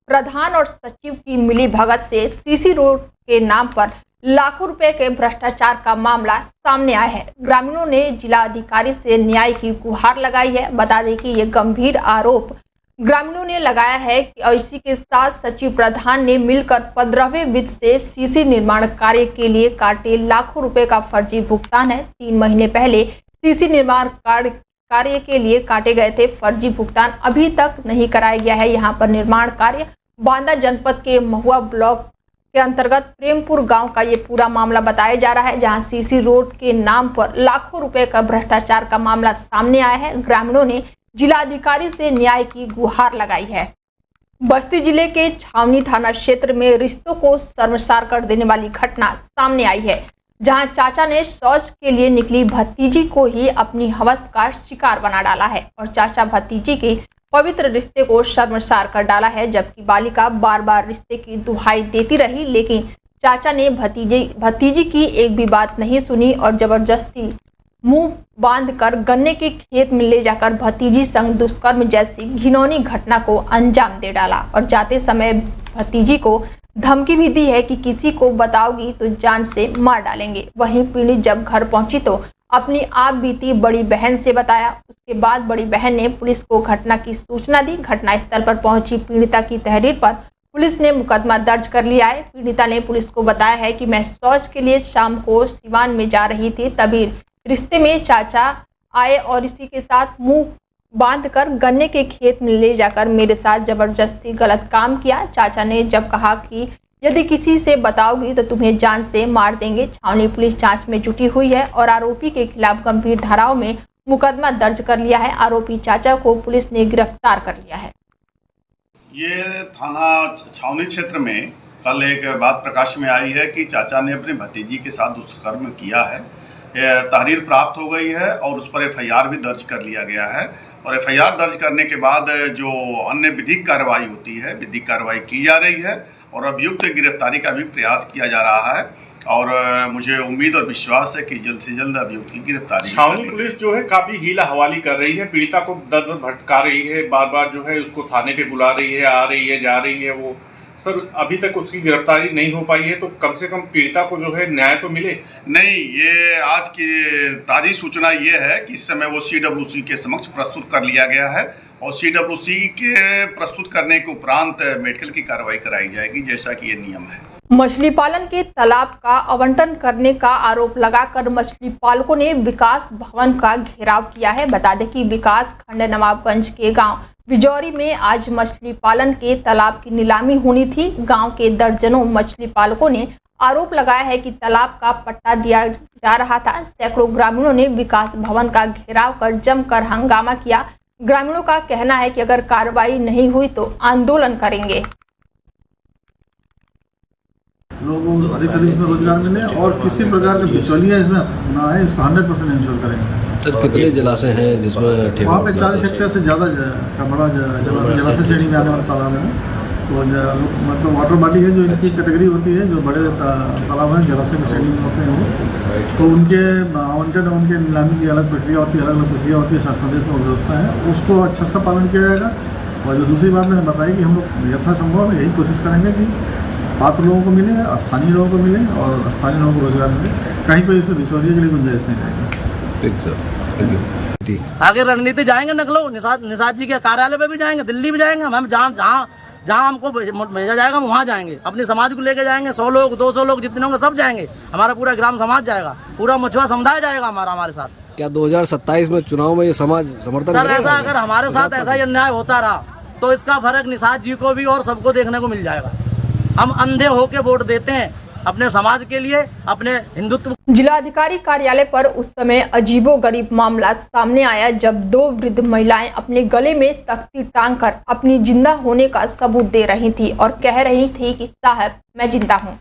प्रधान और सचिव की मिलीभगत से सीसी रोड के नाम पर लाखों रुपए के भ्रष्टाचार का मामला सामने आया है। ग्रामीणों ने जिला अधिकारी से न्याय की गुहार लगाई है। बता दें कि ये गंभीर आरोप ग्रामीणों ने लगाया है कि इसी के साथ सचिव प्रधान ने मिलकर 15वें वित्त से सीसी निर्माण कार्य के लिए काटे लाखों रुपए का फर्जी भुगतान है। 3 महीने पहले सीसी निर्माण कार्य के लिए काटे गए थे फर्जी भुगतान अभी तक नहीं कराया गया है। यहाँ पर निर्माण कार्य बांदा जनपद के महुआ ब्लॉक के अंतर्गत प्रेमपुर गांव का ये पूरा मामला बताया जा रहा है, जहां सीसी रोड के नाम पर लाखों रुपए का भ्रष्टाचार का मामला सामने आया है। ग्रामीणों ने जिलाधिकारी से न्याय की गुहार लगाई है। बस्ती जिले के छावनी थाना क्षेत्र में रिश्तों को शर्मसार कर देने वाली घटना सामने आई है, जहां चाचा ने शौच के लिए निकली भतीजी को ही अपनी हवस का शिकार बना डाला है और चाचा भतीजी के पवित्र रिश्ते को शर्मसार कर डाला है। जबकि बालिका बार बार रिश्ते की दुहाई देती रही, लेकिन चाचा ने भतीजी की एक भी बात नहीं सुनी और जबरदस्ती मुंह बांधकर गन्ने के खेत में ले जाकर भतीजी संग दुष्कर्म जैसी घिनौनी घटना को अंजाम दे डाला और जाते समय भतीजी को धमकी भी दी है कि किसी को बताओगी तो जान से मार डालेंगे। वहीं पीड़ित जब घर पहुंची तो अपनी आप बीती बड़ी बहन से बताया। उसके बाद बड़ी बहन ने पुलिस को घटना की सूचना दी। घटनास्थल पर पहुंची पीड़िता की तहरीर पर पुलिस ने मुकदमा दर्ज कर लिया है। पीड़िता ने पुलिस को बताया है कि मैं शौच के लिए शाम को सिवान में जा रही थी, तभी रिश्ते में चाचा आए और इसी के साथ मुंह बांधकर गन्ने के खेत में ले जाकर मेरे साथ जबरदस्ती गलत काम किया। चाचा ने जब कहा कि यदि किसी से बताओगी तो तुम्हें जान से मार देंगे। छावनी पुलिस जांच में जुटी हुई है और आरोपी के खिलाफ गंभीर धाराओं में मुकदमा दर्ज कर लिया है। आरोपी चाचा को पुलिस ने गिरफ्तार कर लिया है। ये थाना छावनी क्षेत्र में कल एक बात प्रकाश में आई है कि चाचा ने अपने भतीजी के साथ दुष्कर्म किया है। तहरीर प्राप्त हो गई है और उस पर एफआईआर भी दर्ज कर लिया गया है और एफआईआर दर्ज करने के बाद जो अन्य विधिक कार्रवाई होती है, विधिक कार्रवाई की जा रही है और अभियुक्त की गिरफ्तारी का भी प्रयास किया जा रहा है और मुझे उम्मीद और विश्वास है कि जल्द से जल्द अभियुक्त की गिरफ्तारी। छावनी पुलिस जो है काफी हीला हवाली कर रही है, पीड़िता को दर भटका रही है, बार बार जो है उसको थाने पे बुला रही है, आ रही है, जा रही है। वो सर अभी तक उसकी गिरफ्तारी नहीं हो पाई है, तो कम से कम पीड़िता को जो है न्याय तो मिले। नहीं, ये आज की ताज़ी सूचना ये है कि इस समय वो CWC के समक्ष प्रस्तुत कर लिया गया है और CWC के प्रस्तुत करने के उपरांत मेडिकल की कार्रवाई कराई जाएगी, जैसा कि ये नियम है। मछली पालन के तालाब का आवंटन करने का आरोप लगाकर मछली पालकों ने विकास भवन का घेराव किया है। बता दें कि विकास खंड नवाबगंज के गांव बिजौरी में आज मछली पालन के तालाब की नीलामी होनी थी। गांव के दर्जनों मछली पालकों ने आरोप लगाया है कि तालाब का पट्टा दिया जा रहा था। सैकड़ों ग्रामीणों ने विकास भवन का घेराव कर जमकर हंगामा किया। ग्रामीणों का कहना है कि अगर कार्रवाई नहीं हुई तो आंदोलन करेंगे। लोगों को अधिक से अधिक इसमें रोजगार मिले और किसी प्रकार का बिचौलियाँ इसमें ना है, इसको 100% इंश्योर करेंगे। सर कितने जलाशय हैं जिसमें वहाँ पे 40 हेक्टेयर से ज़्यादा का बड़ा जलाशय श्रेणी में आने वाला तालाब है। तो मतलब वाटर बॉडी है जो इनकी कैटेगरी होती है, जो बड़े तालाब हैं जलाशय की श्रेणी में होते हैं वो, तो उनके आवंटन उनके नीलामी की अलग प्रक्रिया होती है, अलग अलग प्रक्रिया होती है। शासन प्रदेश में व्यवस्था है, उसको अच्छा सा पालन किया जाएगा। और जो दूसरी बात मैंने बताई कि हम लोग यथासंभव यही कोशिश करेंगे कि पात्र लोगों को मिले, स्थानीय लोगों को मिले और स्थानीय लोगों को रोजगार मिले। कहीं पर इसमें बिचौलिए के लिए गुंजाइश नहीं रहेगी। आगे रणनीति जाएंगे, नकलो निषाद जी के कार्यालय पे भी जाएंगे, दिल्ली भी जाएंगे। हम जहाँ हमको भेजा जाएगा हम वहाँ जाएंगे, अपने समाज को लेके जाएंगे। 100 लोग 200 लोग जितने होंगे सब जाएंगे। हमारा पूरा ग्राम समाज जाएगा, पूरा मछुआ समुदाय जाएगा हमारे साथ। क्या 2027 में चुनाव में ये समाज समर्थन सर ऐसा अगर हमारे साथ ऐसा ही अन्याय होता रहा तो इसका फर्क निषाद जी को भी और सबको देखने को मिल जाएगा। हम अंधे होके वोट देते हैं अपने समाज के लिए, अपने हिंदुत्व। जिलाधिकारी कार्यालय पर उस समय अजीबोगरीब मामला सामने आया जब 2 वृद्ध महिलाएं अपने गले में तख्ती टांगकर अपनी जिंदा होने का सबूत दे रही थी और कह रही थी कि साहब मैं जिंदा हूं।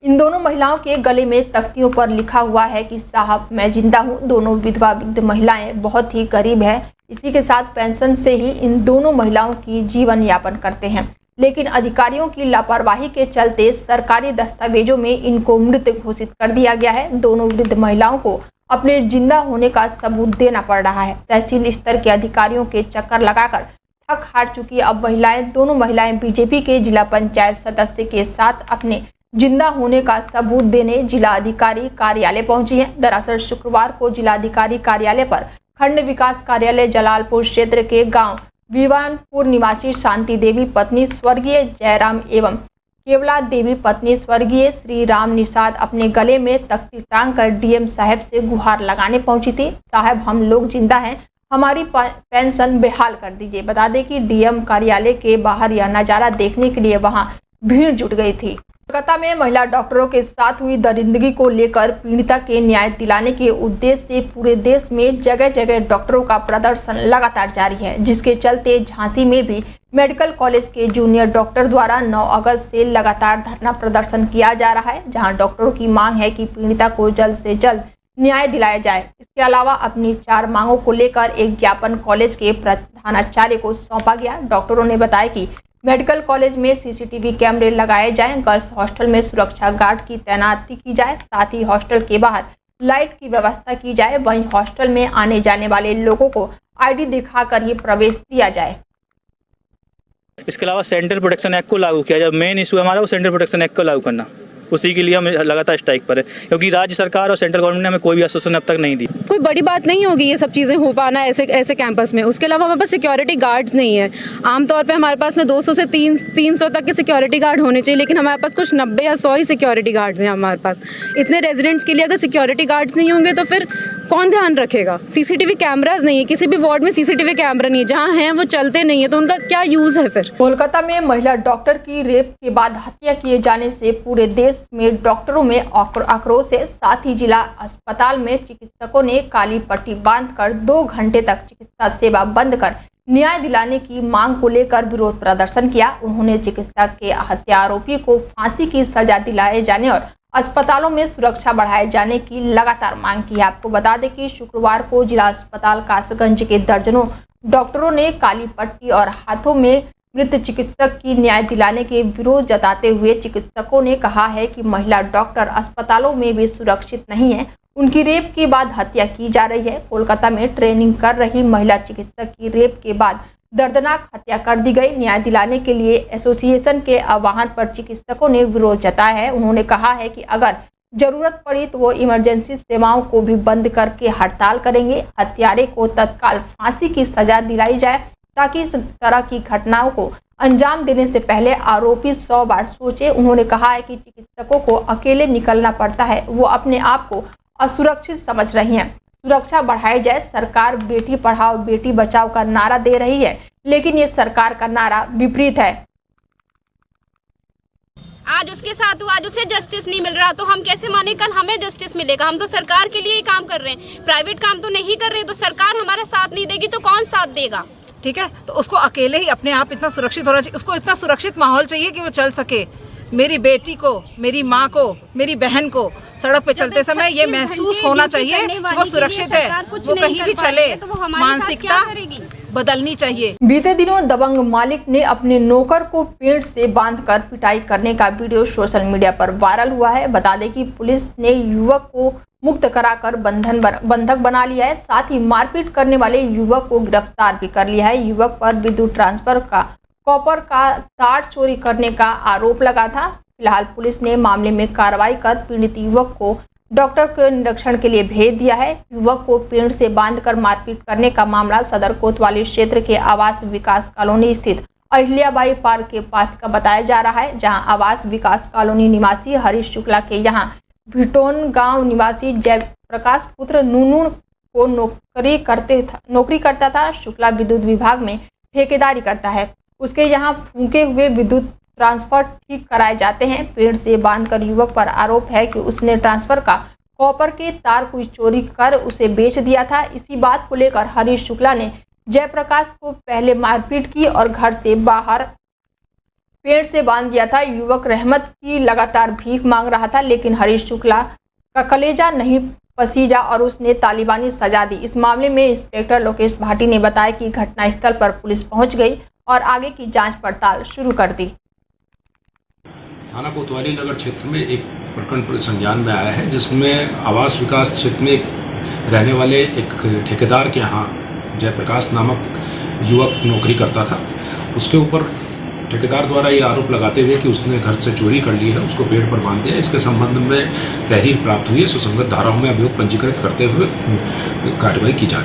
इन दोनों महिलाओं के गले में तख्तियों पर लिखा हुआ है कि साहब मैं जिंदा हूं। दोनों विधवा वृद्ध महिलाएं बहुत ही गरीब है। इसी के साथ पेंशन से ही इन दोनों महिलाओं की जीवन यापन करते हैं, लेकिन अधिकारियों की लापरवाही के चलते सरकारी दस्तावेजों में इनको मृत घोषित कर दिया गया है। दोनों वृद्ध महिलाओं को अपने जिंदा होने का सबूत देना पड़ रहा है। तहसील स्तर के अधिकारियों के चक्कर लगाकर थक हार चुकी अब दोनों महिलाएं बीजेपी के जिला पंचायत सदस्य के साथ अपने जिंदा होने का सबूत देने जिलाधिकारी कार्यालय पहुंची हैं। दरअसल शुक्रवार को जिलाधिकारी कार्यालय पर खंड विकास कार्यालय जलालपुर क्षेत्र के गांव विवानपुर निवासी शांति देवी पत्नी स्वर्गीय जयराम एवं केवला देवी पत्नी स्वर्गीय श्री राम निषाद अपने गले में तख्ती टांग कर डीएम साहब से गुहार लगाने पहुंची थी। साहब, हम लोग जिंदा हैं, हमारी पेंशन बेहाल कर दीजिए। बता दें कि डीएम कार्यालय के बाहर यह नजारा देखने के लिए वहां भीड़ जुट गई थी। कोलकाता में महिला डॉक्टरों के साथ हुई दरिंदगी को लेकर पीड़िता के न्याय दिलाने के उद्देश्य से पूरे देश में जगह जगह डॉक्टरों का प्रदर्शन लगातार जारी है, जिसके चलते झांसी में भी मेडिकल कॉलेज के जूनियर डॉक्टर द्वारा 9 अगस्त से लगातार धरना प्रदर्शन किया जा रहा है, जहां डॉक्टरों की मांग है कि पीड़िता को जल्द से जल्द न्याय दिलाया जाए। इसके अलावा अपनी 4 मांगों को लेकर एक ज्ञापन कॉलेज के प्रधानाचार्य को सौंपा गया। डॉक्टरों ने बताया कि मेडिकल कॉलेज में सीसीटीवी कैमरे लगाए जाएं, गर्ल्स हॉस्टल में सुरक्षा गार्ड की तैनाती की जाए, साथ ही हॉस्टल के बाहर लाइट की व्यवस्था की जाए। वहीं हॉस्टल में आने जाने वाले लोगों को आईडी दिखाकर ये प्रवेश दिया जाए। इसके अलावा सेंट्रल प्रोटेक्शन एक्ट को लागू किया जाए। मेन इशू हमारा वो सेंट्रल प्रोटेक्शन एक्ट को लागू करना, उसी के लिए हम लगातार स्ट्राइक पर है, क्योंकि राज्य सरकार और सेंट्रल गवर्नमेंट ने हमें कोई भी आश्वासन अब तक नहीं दी। कोई बड़ी बात नहीं होगी ये सब चीज़ें हो पाना ऐसे कैंपस में। उसके अलावा हमारे पास सिक्योरिटी गार्ड्स नहीं है। आमतौर पे हमारे पास में 200 से 300 तक के सिक्योरिटी गार्ड होने चाहिए, लेकिन हमारे पास कुछ 90 या 100 ही सिक्योरिटी गार्ड्स हैं हमारे पास। इतने रेजिडेंट्स के लिए अगर सिक्योरिटी गार्ड्स नहीं होंगे तो फिर कौन ध्यान रखेगा? सीसीटीवी कैमराज नहीं है, किसी भी वार्ड में सीसीटीवी कैमरा नहीं है, जहाँ हैं वो चलते नहीं है, तो उनका क्या यूज़ है फिर? कोलकाता में महिला डॉक्टर की रेप के बाद हत्या किए जाने से पूरे देश में डॉक्टरों में आक्रोश है। साथ ही जिला अस्पताल में चिकित्सकों ने काली पट्टी बांधकर 2 घंटे तक चिकित्सा सेवा बंद कर न्याय दिलाने की मांग को लेकर विरोध प्रदर्शन किया। उन्होंने चिकित्सक के हत्या आरोपी को फांसी की सजा दिलाए जाने और अस्पतालों में सुरक्षा बढ़ाए जाने की लगातार मांग की। आपको बता दें कि शुक्रवार को जिला अस्पताल कासगंज के दर्जनों डॉक्टरों ने काली पट्टी और हाथों में मृत चिकित्सक की न्याय दिलाने के विरोध जताते हुए चिकित्सकों ने कहा है कि महिला डॉक्टर अस्पतालों में भी सुरक्षित नहीं है, उनकी रेप के बाद हत्या की जा रही है। कोलकाता में ट्रेनिंग कर रही महिला चिकित्सक की रेप के बाद दर्दनाक हत्या कर दी गई। न्याय दिलाने के लिए एसोसिएशन के आह्वान पर चिकित्सकों ने विरोध जताया है। उन्होंने कहा है कि अगर जरूरत पड़ी तो वो इमरजेंसी सेवाओं को भी बंद करके हड़ताल करेंगे। हत्यारे को तत्काल फांसी की सजा दिलाई जाए ताकि इस तरह की घटनाओं को अंजाम देने से पहले आरोपी 100 बार सोचे। उन्होंने कहा है कि चिकित्सकों को अकेले निकलना पड़ता है, वो अपने आप को असुरक्षित समझ रही हैं। सुरक्षा बढ़ाई जाए। सरकार बेटी पढ़ाओ बेटी बचाओ का नारा दे रही है, लेकिन ये सरकार का नारा विपरीत है। आज उसके साथ हुआ, आज उसे जस्टिस नहीं मिल रहा, तो हम कैसे माने कल हमें जस्टिस मिलेगा? हम तो सरकार के लिए ही काम कर रहे हैं, प्राइवेट काम तो नहीं कर रहे। तो सरकार हमारा साथ नहीं देगी तो कौन साथ देगा? ठीक है, तो उसको अकेले ही अपने आप इतना सुरक्षित होना चाहिए, उसको इतना सुरक्षित माहौल चाहिए कि वो चल सके। मेरी बेटी को, मेरी माँ को, मेरी बहन को सड़क पे चलते समय ये महसूस होना चाहिए कि वो सुरक्षित है, वो कहीं भी चले। मानसिकता बदलनी चाहिए। बीते दिनों दबंग मालिक ने अपने नौकर को पेड़ से बांधकर पिटाई करने का वीडियो सोशल मीडिया पर वायरल हुआ है। बता दें कि पुलिस ने युवक को मुक्त कराकर बंधक बना लिया है। साथ ही मारपीट करने वाले युवक को गिरफ्तार भी कर लिया है। युवक पर विद्युत ट्रांसफर का कॉपर का तार चोरी करने का आरोप लगा था। फिलहाल पुलिस ने मामले में कार्रवाई कर पीड़ित युवक को डॉक्टर के निरीक्षण के लिए भेज दिया है। युवक को पेड़ से बांधकर मारपीट करने का मामला सदर कोतवाली क्षेत्र के आवास विकास कॉलोनी स्थित अहिल्याबाई पार्क के पास का बताया जा रहा है, जहां आवास विकास कॉलोनी निवासी हरीश शुक्ला के यहां भिटोन गांव निवासी जयप्रकाश पुत्र नूनू को नौकरी करता था। शुक्ला विद्युत विभाग में ठेकेदारी करता है। उसके यहाँ फूके हुए विद्युत ट्रांसफर ठीक कराए जाते हैं। पेड़ से बांधकर युवक पर आरोप है कि उसने ट्रांसफर का कॉपर के तार को चोरी कर उसे बेच दिया था। इसी बात को लेकर हरीश शुक्ला ने जयप्रकाश को पहले मारपीट की और घर से बाहर पेड़ से बांध दिया था। युवक रहमत की लगातार भीख मांग रहा था, लेकिन हरीश शुक्ला का कलेजा नहीं पसीजा और उसने तालिबानी सजा दी। इस मामले में इंस्पेक्टर लोकेश भाटी ने बताया कि घटनास्थल पर पुलिस पहुंच गई और आगे की जांच पड़ताल शुरू कर दी। थाना कोतवाली नगर क्षेत्र में एक प्रकरण संज्ञान में आया है, जिसमें आवास विकास क्षेत्र में रहने वाले एक ठेकेदार के यहाँ जयप्रकाश नामक युवक नौकरी करता था। उसके ऊपर ठेकेदार द्वारा ये आरोप लगाते हुए कि उसने घर से चोरी कर ली है, उसको पेड़ पर बांध दिया। इसके संबंध में तहरीर प्राप्त हुई है। सुसंगत धाराओं में अभियोग पंजीकृत करते हुए कार्रवाई की जा रही है।